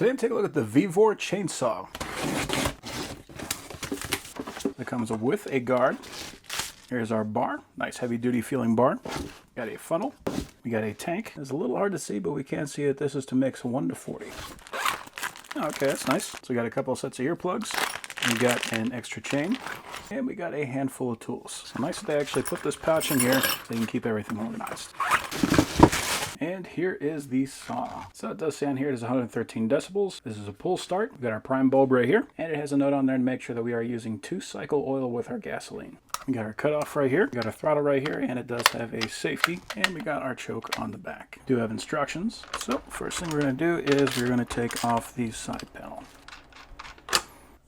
Today I'm taking a look at the VEVOR chainsaw. It comes with a guard. Here's our bar, nice heavy duty feeling bar. Got a funnel, we got a tank. It's a little hard to see, but we can see it. This is to mix 1 to 40. Okay, that's nice. So we got a couple of sets of earplugs. We got an extra chain, and we got a handful of tools. So nice that they actually put this pouch in here so you can keep everything organized. And here is the saw. So it does say on here it is 113 decibels. This is a pull start. We've got our prime bulb right here, and it has a note on there to make sure that we are using 2-cycle oil with our gasoline. We got our cutoff right here, we got our throttle right here, and it does have a safety, and we got our choke on the back. We do have instructions. So first thing we're going to do is we're going to take off the side panel.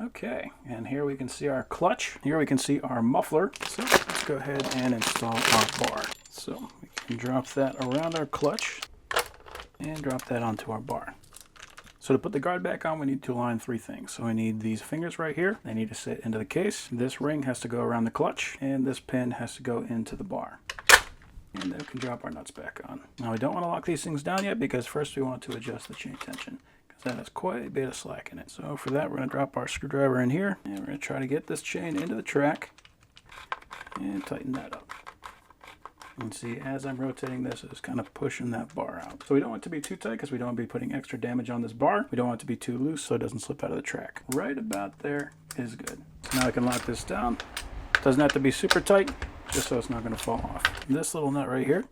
Okay, and here we can see our clutch. Here we can see our muffler. So let's go ahead and install our bar. So we can drop that around our clutch and drop that onto our bar. So to put the guard back on, we need to align 3 things. So we need these fingers right here. They need to sit into the case. This ring has to go around the clutch, and this pin has to go into the bar. And then we can drop our nuts back on. Now we don't want to lock these things down yet because first we want to adjust the chain tension, because that has quite a bit of slack in it. So for that, we're going to drop our screwdriver in here, and we're going to try to get this chain into the track and tighten that up. You can see as I'm rotating this, it's kind of pushing that bar out. So we don't want it to be too tight because we don't want to be putting extra damage on this bar. We don't want it to be too loose so it doesn't slip out of the track. Right about there is good. So now I can lock this down. Doesn't have to be super tight, just so it's not going to fall off. This little nut right here,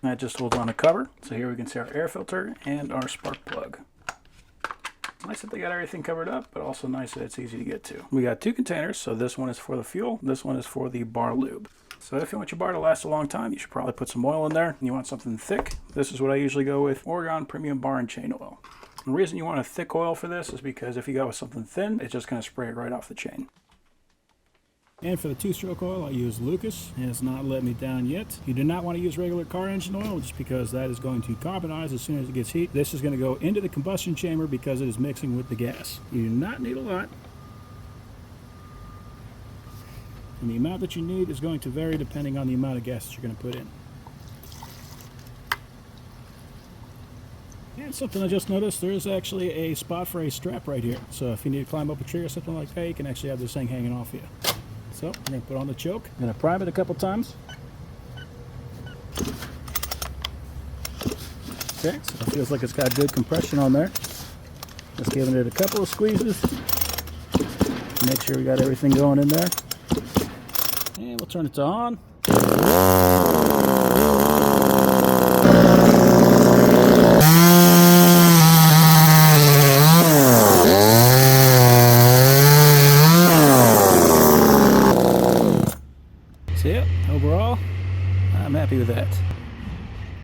that just holds on the cover. So here we can see our air filter and our spark plug. Nice that they got everything covered up, but also nice that it's easy to get to. We got 2 containers, so this one is for the fuel, this one is for the bar lube. So if you want your bar to last a long time, you should probably put some oil in there. And you want something thick, this is what I usually go with, Oregon Premium Bar and Chain Oil. The reason you want a thick oil for this is because if you go with something thin, it's just going to spray it right off the chain. And for the 2-stroke oil, I use Lucas. It has not let me down yet. You do not want to use regular car engine oil just because that is going to carbonize as soon as it gets heat. This is going to go into the combustion chamber because it is mixing with the gas. You do not need a lot. And the amount that you need is going to vary depending on the amount of gas that you're going to put in. And something I just noticed, there is actually a spot for a strap right here. So if you need to climb up a tree or something like that, you can actually have this thing hanging off you. So I'm going to put on the choke. I'm going to prime it a couple times. Okay, so it feels like it's got good compression on there. Just giving it a couple of squeezes. Make sure we got everything going in there. And we'll turn it to on. So yeah, overall, I'm happy with that.